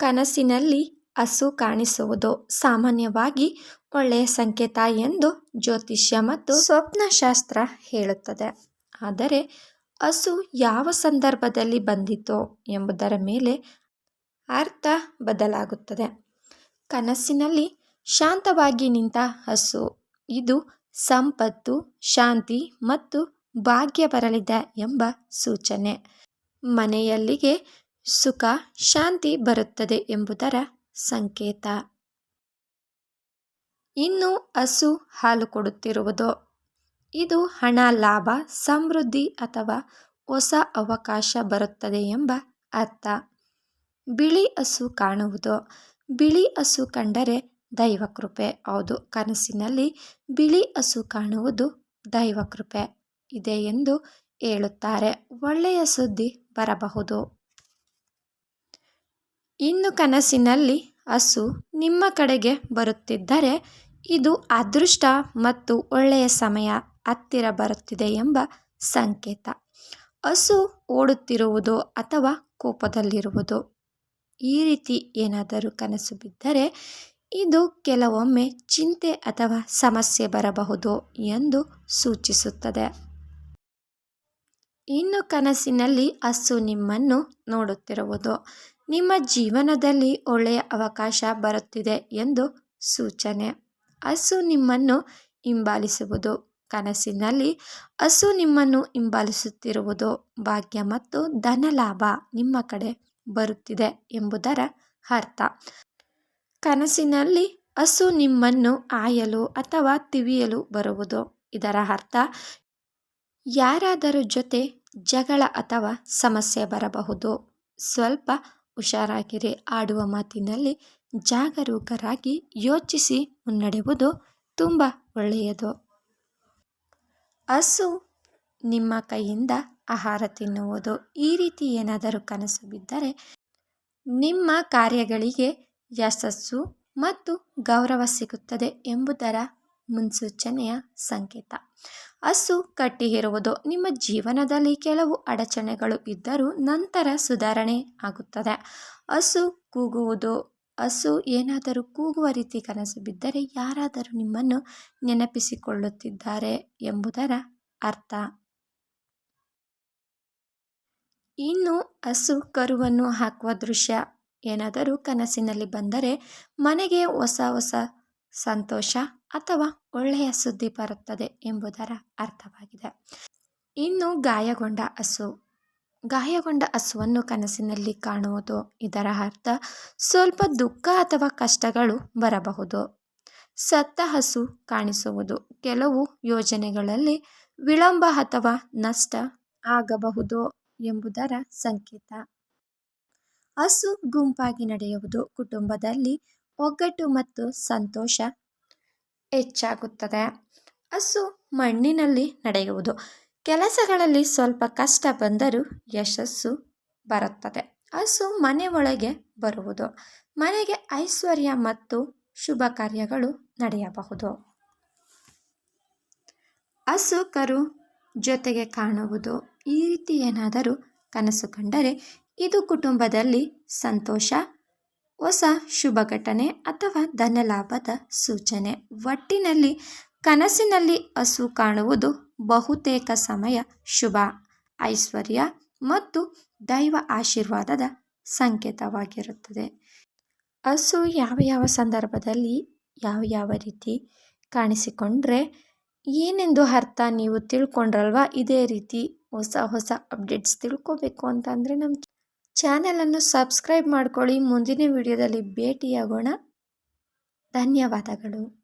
ಕನಸಿನಲ್ಲಿ ಹಸು ಕಾಣಿಸುವುದು ಸಾಮಾನ್ಯವಾಗಿ ಒಳ್ಳೆಯ ಸಂಕೇತ ಎಂದು ಜ್ಯೋತಿಷ್ಯ ಮತ್ತು ಸ್ವಪ್ನಶಾಸ್ತ್ರ ಹೇಳುತ್ತದೆ. ಆದರೆ ಹಸು ಯಾವ ಸಂದರ್ಭದಲ್ಲಿ ಬಂದಿತೋ ಎಂಬುದರ ಮೇಲೆ ಅರ್ಥ ಬದಲಾಗುತ್ತದೆ. ಕನಸಿನಲ್ಲಿ ಶಾಂತವಾಗಿ ನಿಂತ ಹಸು ಇದು ಸಂಪತ್ತು, ಶಾಂತಿ ಮತ್ತು ಭಾಗ್ಯ ಬರಲಿದೆ ಎಂಬ ಸೂಚನೆ. ಮನೆಯಲ್ಲಿಗೆ ಸುಖ, ಶಾಂತಿ ಬರುತ್ತದೆ ಎಂಬುದರ ಸಂಕೇತ. ಇನ್ನು ಹಸು ಹಾಲು ಕೊಡುತ್ತಿರುವುದು ಇದು ಹಣ, ಲಾಭ, ಸಮೃದ್ಧಿ ಅಥವಾ ಹೊಸ ಅವಕಾಶ ಬರುತ್ತದೆ ಎಂಬ ಅರ್ಥ. ಬಿಳಿ ಹಸು ಕಾಣುವುದು ಬಿಳಿ ಹಸು ಕಂಡರೆ ದೈವಕೃಪೆ. ಹೌದು, ಕನಸಿನಲ್ಲಿ ಬಿಳಿ ಹಸು ಕಾಣುವುದು ದೈವಕೃಪೆ ಇದೆ ಎಂದು ಹೇಳುತ್ತಾರೆ. ಒಳ್ಳೆಯ ಸುದ್ದಿ ಬರಬಹುದು. ಇನ್ನು ಕನಸಿನಲ್ಲಿ ಹಸು ನಿಮ್ಮ ಕಡೆಗೆ ಬರುತ್ತಿದ್ದರೆ ಇದು ಅದೃಷ್ಟ ಮತ್ತು ಒಳ್ಳೆಯ ಸಮಯ ಹತ್ತಿರ ಬರುತ್ತಿದೆ ಎಂಬ ಸಂಕೇತ. ಹಸು ಓಡುತ್ತಿರುವುದು ಅಥವಾ ಕೋಪದಲ್ಲಿರುವುದು ಈ ರೀತಿ ಏನಾದರೂ ಕನಸು ಬಿದ್ದರೆ ಇದು ಕೆಲವೊಮ್ಮೆ ಚಿಂತೆ ಅಥವಾ ಸಮಸ್ಯೆ ಬರಬಹುದು ಎಂದು ಸೂಚಿಸುತ್ತದೆ. ಇನ್ನು ಕನಸಿನಲ್ಲಿ ಹಸು ನಿಮ್ಮನ್ನು ನೋಡುತ್ತಿರುವುದು ನಿಮ್ಮ ಜೀವನದಲ್ಲಿ ಒಳ್ಳೆಯ ಅವಕಾಶ ಬರುತ್ತಿದೆ ಎಂದು ಸೂಚನೆ. ಹಸು ನಿಮ್ಮನ್ನು ಹಿಂಬಾಲಿಸುವುದು ಕನಸಿನಲ್ಲಿ ಹಸು ನಿಮ್ಮನ್ನು ಹಿಂಬಾಲಿಸುತ್ತಿರುವುದು ಭಾಗ್ಯ ಮತ್ತು ಧನಲಾಭ ನಿಮ್ಮ ಕಡೆ ಬರುತ್ತಿದೆ ಎಂಬುದರ ಅರ್ಥ. ಕನಸಿನಲ್ಲಿ ಹಸು ನಿಮ್ಮನ್ನು ಆಯಲು ಅಥವಾ ತಿವಿಯಲು ಬರುವುದು ಇದರ ಅರ್ಥ ಯಾರಾದರೂ ಜೊತೆ ಜಗಳ ಅಥವಾ ಸಮಸ್ಯೆ ಬರಬಹುದು. ಸ್ವಲ್ಪ ಹುಷಾರಾಗಿರಿ. ಆಡುವ ಮಾತಿನಲ್ಲಿ ಜಾಗರೂಕರಾಗಿ ಯೋಚಿಸಿ ಮುನ್ನಡೆಯುವುದು ತುಂಬ ಒಳ್ಳೆಯದು. ಹಸು ನಿಮ್ಮ ಕೈಯಿಂದ ಆಹಾರ ತಿನ್ನುವುದು ಈ ರೀತಿ ಏನಾದರೂ ಕನಸು ಬಿದ್ದರೆ ನಿಮ್ಮ ಕಾರ್ಯಗಳಿಗೆ ಯಶಸ್ಸು ಮತ್ತು ಗೌರವ ಸಿಗುತ್ತದೆ ಎಂಬುದರ ಮುನ್ಸೂಚನೆಯ ಸಂಕೇತ. ಹಸು ಕಟ್ಟಿ ಇರುವುದು ನಿಮ್ಮ ಜೀವನದಲ್ಲಿ ಕೆಲವು ಅಡಚಣೆಗಳು ಇದ್ದರೂ ನಂತರ ಸುಧಾರಣೆ ಆಗುತ್ತದೆ. ಹಸು ಕೂಗುವುದು ಹಸು ಏನಾದರೂ ಕೂಗುವ ರೀತಿ ಕನಸು ಬಿದ್ದರೆ ಯಾರಾದರೂ ನಿಮ್ಮನ್ನು ನೆನಪಿಸಿಕೊಳ್ಳುತ್ತಿದ್ದಾರೆ ಎಂಬುದರ ಅರ್ಥ. ಇನ್ನು ಹಸು ಕರುವನ್ನು ಹಾಕುವ ದೃಶ್ಯ ಏನಾದರೂ ಕನಸಿನಲ್ಲಿ ಬಂದರೆ ಮನೆಗೆ ಹೊಸ ಸಂತೋಷ ಅಥವಾ ಒಳ್ಳೆಯ ಸುದ್ದಿ ಬರುತ್ತದೆ ಎಂಬುದರ ಅರ್ಥವಾಗಿದೆ. ಇನ್ನು ಗಾಯಗೊಂಡ ಹಸುವನ್ನು ಕನಸಿನಲ್ಲಿ ಕಾಣುವುದು ಇದರ ಅರ್ಥ ಸ್ವಲ್ಪ ದುಃಖ ಅಥವಾ ಕಷ್ಟಗಳು ಬರಬಹುದು. ಸತ್ತ ಹಸು ಕಾಣಿಸುವುದು ಕೆಲವು ಯೋಜನೆಗಳಲ್ಲಿ ವಿಳಂಬ ಅಥವಾ ನಷ್ಟ ಆಗಬಹುದು ಎಂಬುದರ ಸಂಕೇತ. ಹಸು ಗುಂಪಾಗಿ ನಡೆಯುವುದು ಕುಟುಂಬದಲ್ಲಿ ಒಗ್ಗಟ್ಟು ಮತ್ತು ಸಂತೋಷ ಹೆಚ್ಚಾಗುತ್ತದೆ. ಹಸು ಮಣ್ಣಿನಲ್ಲಿ ನಡೆಯುವುದು ಕೆಲಸಗಳಲ್ಲಿ ಸ್ವಲ್ಪ ಕಷ್ಟ ಬಂದರೂ ಯಶಸ್ಸು ಬರುತ್ತದೆ. ಹಸು ಮನೆ ಒಳಗೆ ಬರುವುದು ಮನೆಗೆ ಐಶ್ವರ್ಯ ಮತ್ತು ಶುಭ ಕಾರ್ಯಗಳು ನಡೆಯಬಹುದು. ಹಸು ಕರು ಜೊತೆಗೆ ಕಾಣುವುದು ಈ ರೀತಿ ಏನಾದರೂ ಕನಸು ಕಂಡರೆ ಇದು ಕುಟುಂಬದಲ್ಲಿ ಸಂತೋಷ, ಹೊಸ ಶುಭ ಘಟನೆ ಅಥವಾ ಧನಲಾಭದ ಸೂಚನೆ. ಒಟ್ಟಿನಲ್ಲಿ ಕನಸಿನಲ್ಲಿ ಹಸು ಕಾಣುವುದು ಬಹುತೇಕ ಸಮಯ ಶುಭ, ಐಶ್ವರ್ಯ ಮತ್ತು ದೈವ ಆಶೀರ್ವಾದದ ಸಂಕೇತವಾಗಿರುತ್ತದೆ. ಹಸು ಯಾವ ಸಂದರ್ಭದಲ್ಲಿ ಯಾವ ರೀತಿ ಕಾಣಿಸಿಕೊಂಡ್ರೆ ಏನೆಂದು ಅರ್ಥ ನೀವು ತಿಳ್ಕೊಂಡ್ರಲ್ವಾ. ಇದೇ ರೀತಿ ಹೊಸ ಅಪ್ಡೇಟ್ಸ್ ತಿಳ್ಕೋಬೇಕು ಅಂತಂದರೆ ನಮ್ಮ ಚಾನಲನ್ನು ಸಬ್ಸ್ಕ್ರೈಬ್ ಮಾಡ್ಕೊಳ್ಳಿ. ಮುಂದಿನ ವಿಡಿಯೋದಲ್ಲಿ ಭೇಟಿಯಾಗೋಣ. ಧನ್ಯವಾದಗಳು.